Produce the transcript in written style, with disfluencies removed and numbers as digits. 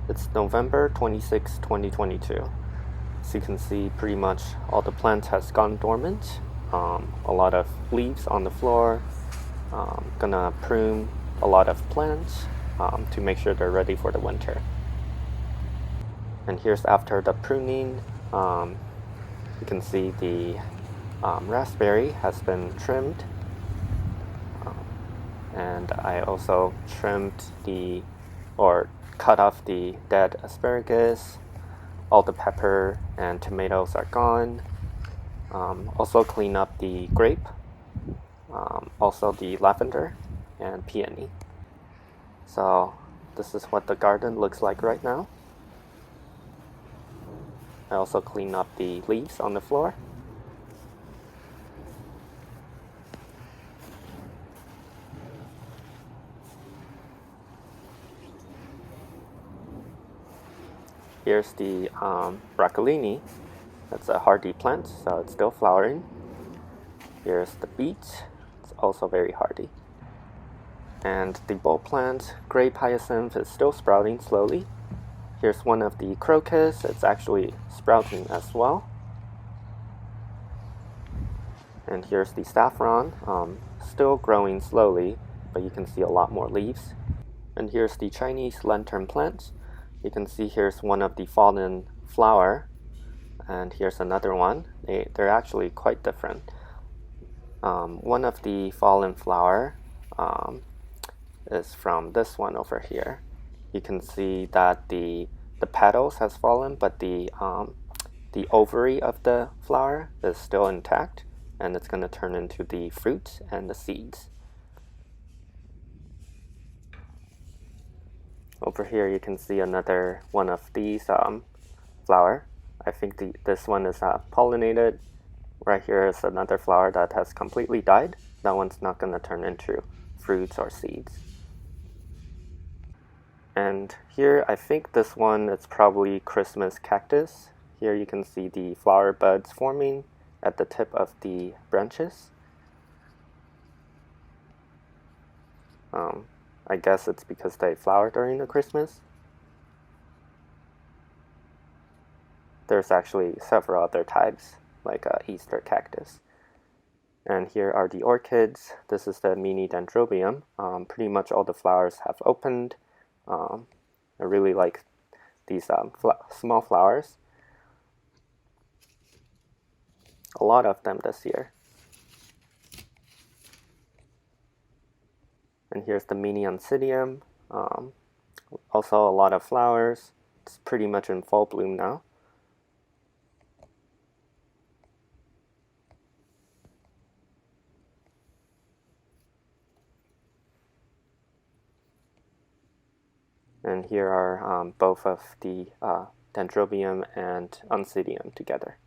It's November 26, 2022. As you can see, pretty much all the plants has gone dormant. A lot of leaves on the floor. Gonna prune a lot of plants to make sure they're ready for the winter. And here's after the pruning. You can see the raspberry has been trimmed. And I also trimmed or cut off the dead asparagus. All the pepper and tomatoes are gone. Also clean up the grape, also the lavender and peony. So this is what the garden looks like right now. I also clean up the leaves on the floor. Here's the broccolini. That's a hardy plant, so it's still flowering. Here's the beet. It's also very hardy. And the bulb plant, grape hyacinth, is still sprouting slowly. Here's one of the crocus. It's actually sprouting as well. And here's the saffron, still growing slowly, but you can see a lot more leaves. And here's the Chinese lantern plant. You can see here's one of the fallen flower, and here's another one. They're actually quite different. One of the fallen flower is from this one over here. You can see that the petals has fallen, but the ovary of the flower is still intact, and it's going to turn into the fruit and the seeds. Over here you can see another one of these flower. I think this one is pollinated. Right here is another flower that has completely died. That one's not going to turn into fruits or seeds. And here I think this one is probably Christmas cactus. Here you can see the flower buds forming at the tip of the branches. I guess it's because they flower during the Christmas. There's actually several other types, like Easter cactus. And here are the orchids. This is the mini dendrobium. Pretty much all the flowers have opened. I really like these small flowers. A lot of them this year. And here's the mini oncidium. Also a lot of flowers. It's pretty much in full bloom now. And here are both of the dendrobium and oncidium together.